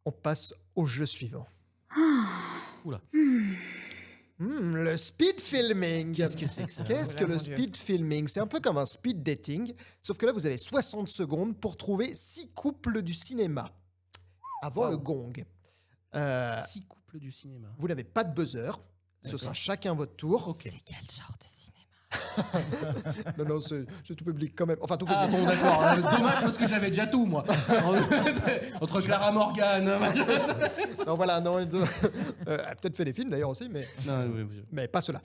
On passe au jeu suivant. Oula. Le speed filming. Qu'est-ce que c'est que ça? Qu'est-ce que Voilà, le mon Dieu. speed filming? C'est un peu comme un speed dating, sauf que là, vous avez 60 secondes pour trouver 6 couples du cinéma avant Wow. le gong. 6 couples du cinéma. Vous n'avez pas de buzzer. Ce D'accord. sera chacun votre tour. Ok. C'est quel genre de cinéma? Non, c'est tout public quand même. Enfin, tout public. Ah bon, d'accord. Dommage parce que j'avais déjà tout, moi. Entre Clara Morgan. Non, voilà, non. Elle a peut-être fait des films d'ailleurs aussi, mais pas ceux-là.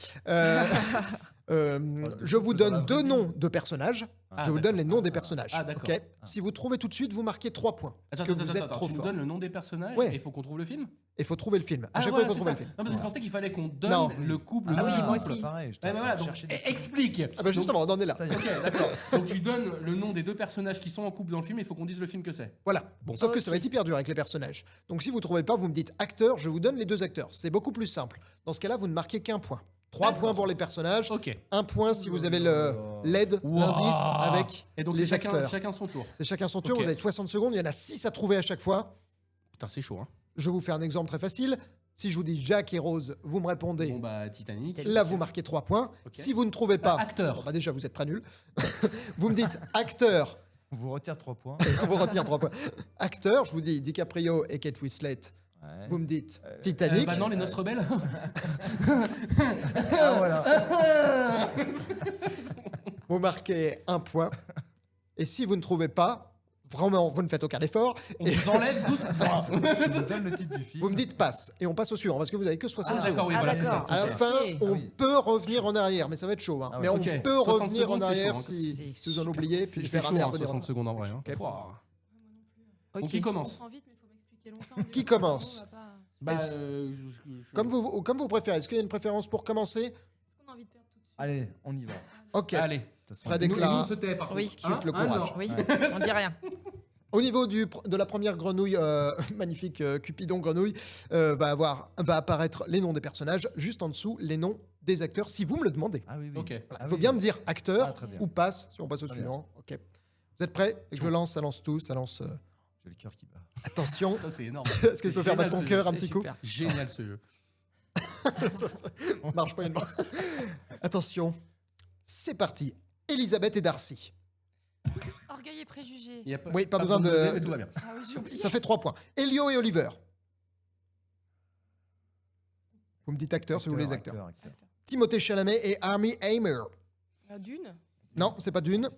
Je vous donne 2 noms de personnages. Je vous donne les noms des personnages. Ah, d'accord. ok Si vous trouvez tout de suite, vous marquez 3 points. Attends, parce que vous êtes trop tu nous fort. donnes le nom des personnages Ouais. et il faut qu'on trouve le film. Il faut trouver le film. À Ah, chaque voilà, fois, il faut c'est trouver ça. le film. Non, parce que je pensais qu'il fallait qu'on donne Non. le couple. Ah le oui, couple. moi aussi. Pareil, je Ouais, bah voilà, donc, chercher des- explique. Ah bah justement, on en est là. Ça y est. Ok, d'accord. Donc tu donnes le nom des 2 personnages qui sont en couple dans le film et il faut qu'on dise le film que c'est. Voilà. Bon. Sauf que Ok. ça va être hyper dur avec les personnages. Donc si vous ne trouvez pas, vous me dites acteur, je vous donne les 2 acteurs. C'est beaucoup plus simple. Dans ce cas-là, vous ne marquez qu'un point. 3 D'accord. points pour les personnages. Ok. 1 point si vous avez le LED, Wow. l'indice avec Et donc les c'est acteurs. chacun son tour. C'est chacun son tour. Ok. Vous avez 60 secondes. Il y en a 6 à trouver à chaque fois. Putain, c'est chaud, hein. Je vous fais un exemple très facile. Si je vous dis Jacques et Rose, vous me répondez. Bon, bah, Titanic. Là, vous marquez 3 points. Ok. Si vous ne trouvez pas. Acteur. Bon, bah déjà, vous êtes très nul. Vous me dites acteur. On vous retire 3 points. On vous retire 3 points. Acteur, je vous dis DiCaprio et Kate Winslet. Ouais. Vous me dites Titanic. Bah non, les Noces rebelles. Ah, voilà. Vous marquez 1 point. Et si vous ne trouvez pas, vraiment, vous ne faites aucun effort. On Et vous enlève 12 points. Je vous donne le titre du film. vous me dites passe. Et on passe au suivant parce que vous avez que 60 Ah, secondes. d'accord, oui, voilà, c'est ça. À la Ok. fin, on oui. peut revenir en arrière, mais ça va être chaud. Hein. Ah ouais. Mais on Ok. peut 60 revenir en secondes, c'est arrière chaud, hein. si, C'est si vous en super. oubliez. Puis je vais C'est chaud, ramener un hein, peu des 60 secondes en vrai. Hein. Ok. Pouah. Ok. Donc qui Je commence? comprends vite, mais il faut m'expliquer longtemps. Qui commence? On va pas- Bah, Comme vous préférez. Est-ce qu'il y a une préférence pour commencer? Est-ce qu'on a envie de perdre tout de suite? Allez, on y va. Ok. Allez. De toute façon, Fred Et nous, Clara. on se tait par Oui. contre. Suite, le courage. non. Oui, on dit rien. Au niveau de la première grenouille, magnifique Cupidon grenouille, va apparaître les noms des personnages, juste en dessous les noms des acteurs, si vous me le demandez. Ah oui, oui. Ok. Il Ah faut oui. bien me dire acteur Ah, très bien. ou passe, si on passe au Très suivant. Ok. Vous êtes prêts? Et que je lance, ça lance tout, ça lance. J'ai le cœur qui bat. Attention. Ça, c'est énorme. Est-ce que je peux faire Génial, battre ton ce cœur jeu. un petit coup? Super. Génial ce jeu. Ça marche pas une main. Attention. C'est parti. Elisabeth et Darcy. Orgueil et préjugés. Il y a pas, Oui, pas besoin de- buzzer, mais tout va bien. Ah oui, j'ai oublié. Ça fait 3 points. Elio et Oliver. Vous me dites acteur si vous voulez les acteurs. Timothée Chalamet et Armie Hammer. Dune. Non, c'est pas d'une.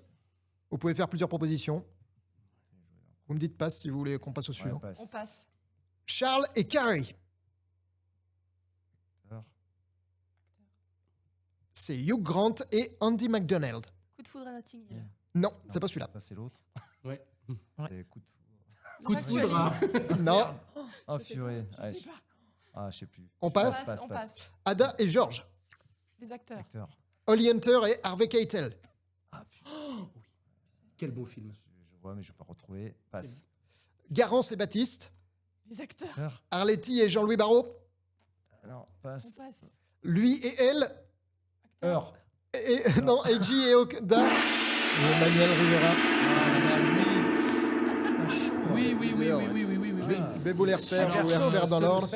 Vous pouvez faire plusieurs propositions. Vous me dites passe si vous voulez qu'on passe au suivant. On passe. Charles et Carrie. C'est Hugh Grant et Andy McDonald. Coup de foudre à Notting Hill. Non, c'est pas celui-là. Ça, c'est l'autre. Ouais. C'est coup de foudre. Coup de foudre. hein. Non, Oh, purée. Je Ah, sais je- pas. Ah, je sais plus. on passe. On passe. Ada et George. Les acteurs. Acteur. Holly Hunter et Harvey Keitel. Ah, putain. Quel beau film. Je vois, mais je vais pas retrouver. Passe. Garance et Baptiste. Les acteurs. Acteur. Arletty et Jean-Louis Barrault. Non, On passe. passe. Lui et elle. Heure. Non, Eiji et Okda. Et Emmanuel Rivera. Oui, oui, oui, oui, oui, oui, oui, oui. Je vais vous les refaire, je vais vous les Super refaire dans chaud. l'ordre.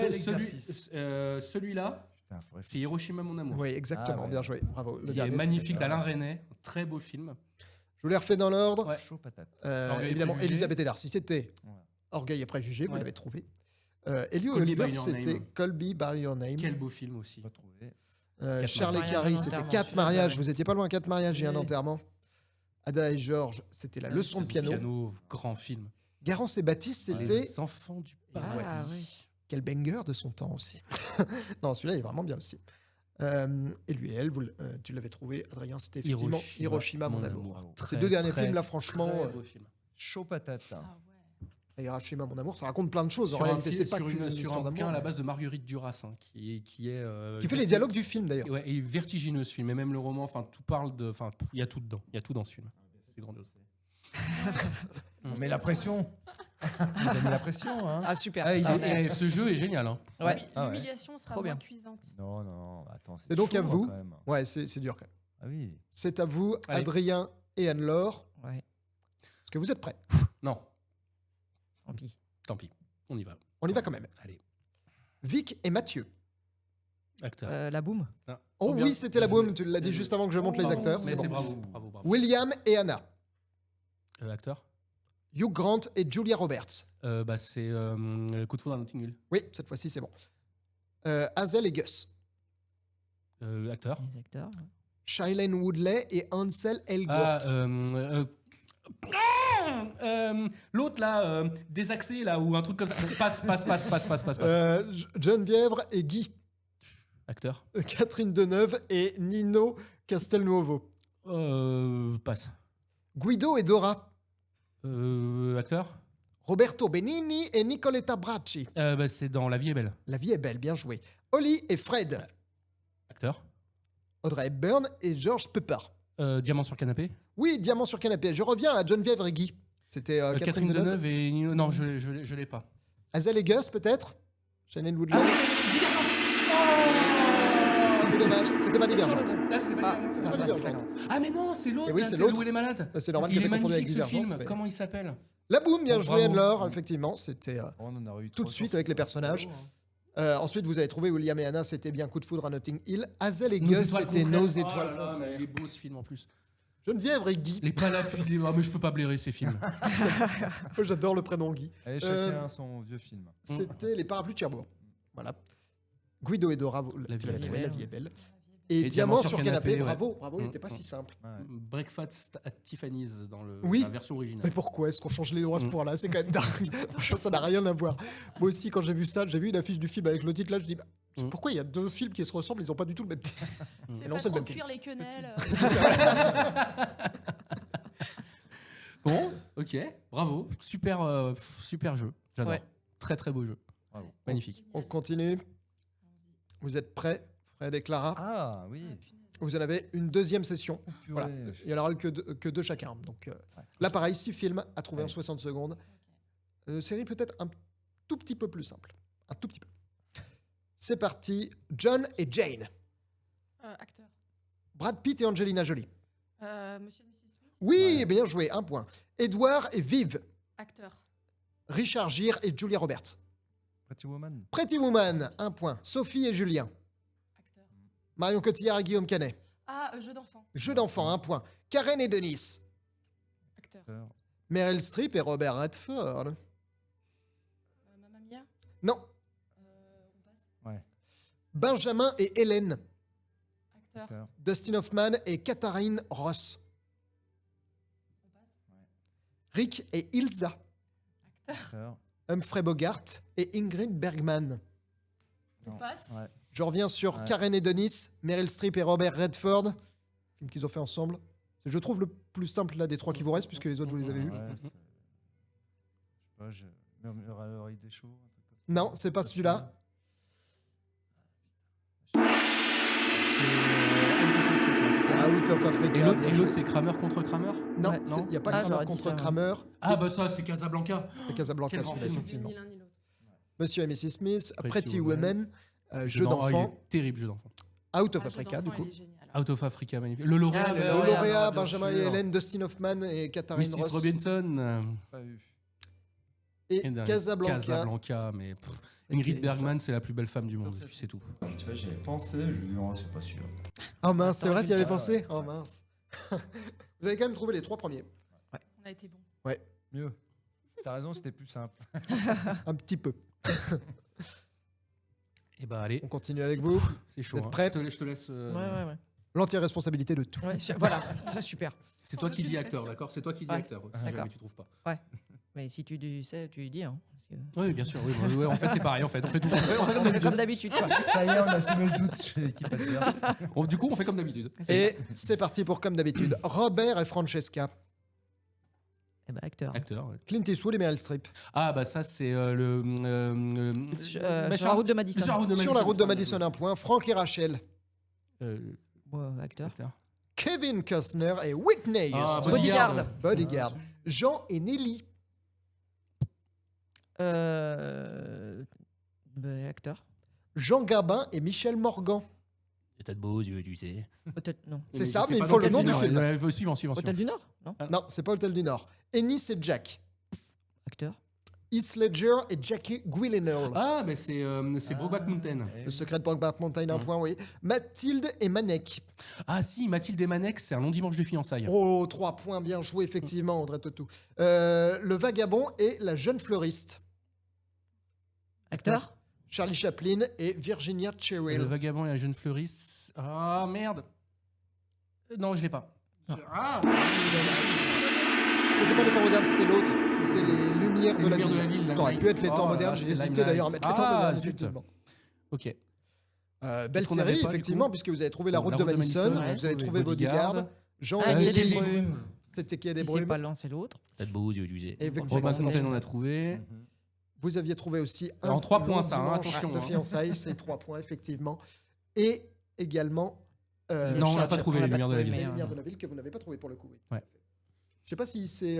Celui-là, Putain, faudrait que c'est Hiroshima, mon amour. Oui, exactement, Ah ouais. bien joué. Bravo. Le Qui est dernier, magnifique c'était- d'Alain Resnais. Très beau film. Je vous les refais dans l'ordre. Ouais. chaud patate. Orgueil et Évidemment, préjugés. Elisabeth et Darcy, c'était Ouais. Orgueil et préjugés, vous Ouais. l'avez trouvé. Elio et Call Me Oliver, by Your c'était Name. Call Me by Your Name. Quel beau film aussi. Retrouvé. Charles et mariages, Carrie, un c'était enterrement. 4 mariages. Vous étiez pas loin, 4 mariages et un Oui. enterrement. Ada et Georges, c'était la leçon de piano. Grand film. Garance et Baptiste, c'était Les enfants du Ah paradis. oui. quel banger de son temps aussi. Non, celui-là il est vraiment bien aussi. Et lui et elle, tu l'avais trouvé, Adrien, c'était effectivement Hiroshima, mon amour. Bravo. Ces 2 derniers films, là, franchement, Très beau film. Chaud patate. Ah ouais. Hiroshima, mon amour, ça raconte plein de choses. En Sur un réalité, c'est film- pas sur qu'une une- sur histoire un bouquin d'amour. à la base de Marguerite Duras, hein, qui est Qui fait les dialogues du film, d'ailleurs. Ouais, et vertigineux ce film, et même le roman, enfin tout parle de, enfin il y a tout dedans, il y a tout dans ce film. C'est grandiose. On met la pression. On a mis la pression, hein. Ah, super. Ah, Ah, ouais. ce jeu est génial. Hein. Ouais. Ah ouais. L'humiliation sera Trop moins bien. cuisante. Non, non, attends. Et donc, chaud, à vous. quand même. Ouais, c'est dur quand même. Ah oui. C'est à vous, Allez. Adrien et Anne-Laure. Ouais. Est-ce que vous êtes prêts? Non, Tant pis. tant pis, on y va. On y va quand même. Allez. Vic et Mathieu. Acteur. La boum. Oh bien. oui, c'était la Bien joué. boum. Tu l'as dit juste avant que je monte les Bravo. acteurs. Mais C'est c'est bon. bravo, bravo, bravo. William et Anna. Acteur. Hugh Grant et Julia Roberts. C'est Coup de foudre à Notting Hill. Oui, cette fois-ci, c'est bon. Hazel et Gus. Acteur. Les acteurs. Shailene Woodley et Ansel Elgort. L'autre là, désaxé là, ou un truc comme ça. Passe. Geneviève et Guy. Acteur. Catherine Deneuve et Nino Castelnuovo. Passe. Guido et Dora. Acteur. Roberto Benigni et Nicoletta Bracci. C'est dans La vie est belle. La vie est belle, bien joué. Holly et Fred. Acteur. Audrey Hepburn et George Pepper. Diamant sur canapé. Oui, Diamant sur canapé. Je reviens à Geneviève et Guy. C'était Catherine Deneuve et Nino. Non, je l'ai pas. Hazel et Gus, peut-être. Shailene Woodley. C'est dommage, c'était pas Divergente. Ça, c'était pas Divergente. C'était pas Divergente. Ah mais non, c'est l'autre. Et oui, là, c'est c'est l'autre. Où il est malade. C'est normal Il que est t'aies confondu avec magnifique ce Divergente. film. mais- Comment il s'appelle? La boum, bien Oh, joué bravo. Anne-Laure, effectivement. C'était On en aurait eu tout de trois suite sur avec les ce personnages. plateau, hein. Ensuite, vous avez trouvé William et Anna, c'était bien Coup de foudre à Notting Hill. Hazel et Nos Gus, étoiles c'était contraires. Nos Oh là étoiles là, contraires. Il est beau ce film en plus. Geneviève et Guy. Les pas là puis les. Ah, mais je peux pas blairer ces films. Moi, j'adore le prénom Guy. Allez, Euh, chacun son vieux film. C'était Les Parapluies de Cherbourg. Voilà. Guido et Dora, La vie est trouvé, belle. La vie est belle. Et, Et Diamant sur canapé, ouais. bravo, il Mm, n'était pas si simple. Ouais. Breakfast at Tiffany's dans Oui. la version originale. Mais pourquoi est-ce qu'on change les noms à ce Mm. point-là? C'est quand même dingue. Franchement, ça n'a rien à voir. Moi aussi, quand j'ai vu ça, j'ai vu une affiche du film avec le titre là, je dis bah, Mm. pourquoi il y a deux films qui se ressemblent, ils n'ont pas du tout le même titre. Fais non, pas c'est le trop même cuire les quenelles. Bon, ok, bravo. Super jeu. J'adore. Ouais. Très très beau jeu. Bravo. Magnifique. On continue. Vous êtes prêts, Fred et Clara? Ah oui. Vous en avez une deuxième session. Purée. Voilà. Il n'y en aura que deux chacun. Donc là, pareil, 6 films à trouver en Ouais. 60 secondes. Série peut-être un tout petit peu plus simple. Un tout petit peu. C'est parti. John et Jane. Acteur. Brad Pitt et Angelina Jolie. Monsieur et Mrs. Smith. Oui, Ouais. bien joué, un point. Edward et Viv. Acteur. Richard Gere et Julia Roberts. Pretty Woman. Pretty Woman, un point. Sophie et Julien. Acteur. Marion Cotillard et Guillaume Canet. Jeu d'enfant. Jeu d'enfant, un point. Karen et Denis. Acteur. Acteur. Meryl Streep et Robert Redford. Mamma Mia. Non. On passe. Ouais. Benjamin et Hélène. Acteur. Acteur. Dustin Hoffman et Katharine Ross. On passe. Rick et Ilsa. Acteur. Acteur. Humphrey Bogart et Ingrid Bergman. On Non. passe. Ouais. Je reviens sur Ouais. Karen et Denis, Meryl Streep et Robert Redford. Film qu'ils ont fait ensemble. Je trouve le plus simple là des trois qui vous restent, puisque les autres vous les avez vus. Ouais, c'est- je sais pas, je murmure à l'oreille des chauds. un truc comme ça. Non, c'est pas celui-là. Out of Africa. Et l'autre, bien et joué. l'autre, c'est Kramer contre Kramer. Non, Ouais. il n'y a pas Ah, Kramer j'aurais dit contre ça, ouais. Kramer. Ah bah ça, c'est Casablanca. C'est Casablanca, Quel grand celui-là, film. effectivement. Ni l'un ni l'autre. Monsieur et Mrs. Smith, Pretty Pretty Woman. Woman, jeu Non, il d'enfant, est terrible jeu d'enfant. Out of Jeu Africa, du d'enfant, coup. il est génial. Out of Africa, magnifique. Le lauréat. Ah, le Le lauréat, lauréat, bien Benjamin et sûr. Hélène, Dustin Hoffman et Katharine Mrs. Ross. Robinson. Pas vu. Et Et Casablanca. Casablanca, mais pff, Et Ingrid qui- Bergman, c'est la plus belle femme du monde, et puis c'est tout. Tu vois, j'y avais pensé, je lui dis, oh, c'est pas sûr. Oh mince, c'est vrai, tu y avais Ah, pensé? ouais. Oh mince. Vous avez quand même trouvé les trois premiers. On a été bon. Mieux. T'as raison, c'était plus simple. Un petit peu. Et bah allez, On continue avec vous. c'est chaud. Vous êtes hein. prêts Je te laisse. Ouais. L'entière responsabilité de tout. Ouais, voilà, c'est super. C'est toi qui Sans dis aucune acteur, pression. d'accord? C'est toi qui dis Ouais. acteur, si D'accord. jamais tu trouves pas. Mais si tu sais, tu dis. Hein, parce que- Oui, bien sûr. Oui, ouais, en fait, c'est pareil. En fait, on fait tout. On fait comme d'habitude, quoi. Ça y est, on a semé le doute chez l'équipe adverse. Du coup, on fait comme d'habitude. Et c'est parti pour comme d'habitude. Robert et Francesca. Eh ben, acteur. Acteur. ouais. Clint Eastwood et Meryl Streep. Ah bah ça c'est Sur la route de Madison. Sur la route de Madison, un point. Franck et Rachel. Ouais, acteur. Acteur. Kevin Costner et Whitney Ah, Houston. Bodyguard. Bodyguard. Jean et Nelly. Acteur. Jean Gabin et Michel Morgan. T'as de beaux yeux, tu sais. Hôtel, non. C'est ça, mais pas il faut dans le nom du Nord. film. Suivant. Hôtel du Nord, non. Non, c'est pas Hôtel du Nord. Ennis et Jack. Acteur. Heath Ledger et Jackie Gyllenhaal. Ah, mais c'est Brokeback Mountain. Le secret de Brokeback Mountain, un point, oui. Mathilde et Manek. Ah si, Mathilde et Manek, c'est un long dimanche de fiançailles. Oh, 3 points, bien joué, effectivement, Audrey Tautou. Le vagabond et la jeune fleuriste. Acteur. Charlie Chaplin et Virginia Le Cheryl. vagabond et la jeune fleuriste. Ah merde. Non, je l'ai pas. Ah. C'était pas les temps modernes, c'était l'autre. C'était les lumières de la ville. Ça aurait pu être les temps Oh là modernes, là, j'ai c'était hésité d'ailleurs à mettre les temps modernes, zut. effectivement. Ok. Belle qu'on avait série, pas, du effectivement, coup puisque vous avez trouvé La Bon, Route La de Route de Madison, Madison, vous avez ouais, trouvé Bodyguard. Bodyguard, Jean Ah, et Quai des Lily. Brumes. C'était Quai des Si c'est Brumes. pas l'un, c'est l'autre. T'as de beaux yeux, tu disais. Effectivement, Brokeback c'est Mountain, bon. on a trouvé. Vous aviez trouvé aussi En 3 long points, ça, hein, dimanche attention, de hein. fiançailles, c'est 3 points, effectivement. Et également... Non, on n'a pas Charles trouvé les Chaplin, lumières de la mais, ville. Les lumières de la ville que vous n'avez pas trouvé pour le coup. Oui. Ouais. Je sais pas si c'est...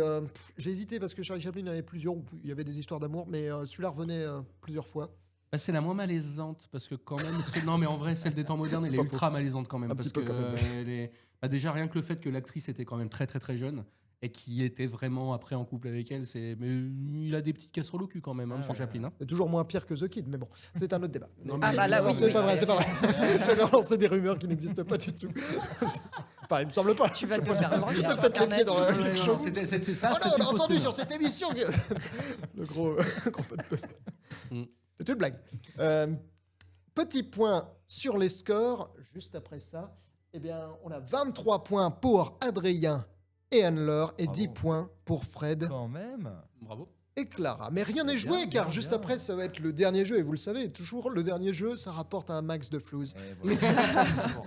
j'ai hésité parce que Charlie Chaplin, il y en avait plusieurs, où il y avait des histoires d'amour, mais celui-là revenait plusieurs fois. Bah, c'est la moins malaisante parce que quand même. Non, mais en vrai, celle des temps modernes, elle est pas ultra malaisante quand même. Un parce petit peu que, quand même. elle est... bah, déjà, rien que le fait que l'actrice était quand même très très très jeune et qui était vraiment après en couple avec elle, c'est. Mais il a des petites casseroles au cul quand même, hein, Monsieur Chaplin. Hein. C'est toujours moins pire que The Kid, mais bon, c'est un autre débat. Non, Ah mais- bah là, non, oui, c'est oui, pas vrai, c'est- c'est pas vrai. Je vais lancer des rumeurs qui n'existent pas du tout. Enfin, il me semble pas. Tu vas Je te sais pas. faire une Je recherche mets peut-être les pieds dans la Ouais, quelque non, chose. c'était ça, Oh c'est non, on une a fausse entendu rumeur. sur cette émission que... le gros pot de poste. Mm. C'est une blague. Petit point sur les scores. Juste après ça, eh bien, on a 23 points pour Adrien et Anne-Laure et 10 points pour Fred Quand même. Bravo. et Clara. Mais rien n'est joué bien, car juste bien. après, ça va être le dernier jeu. Et vous le savez, toujours le dernier jeu, ça rapporte un max de flouze. Et voilà.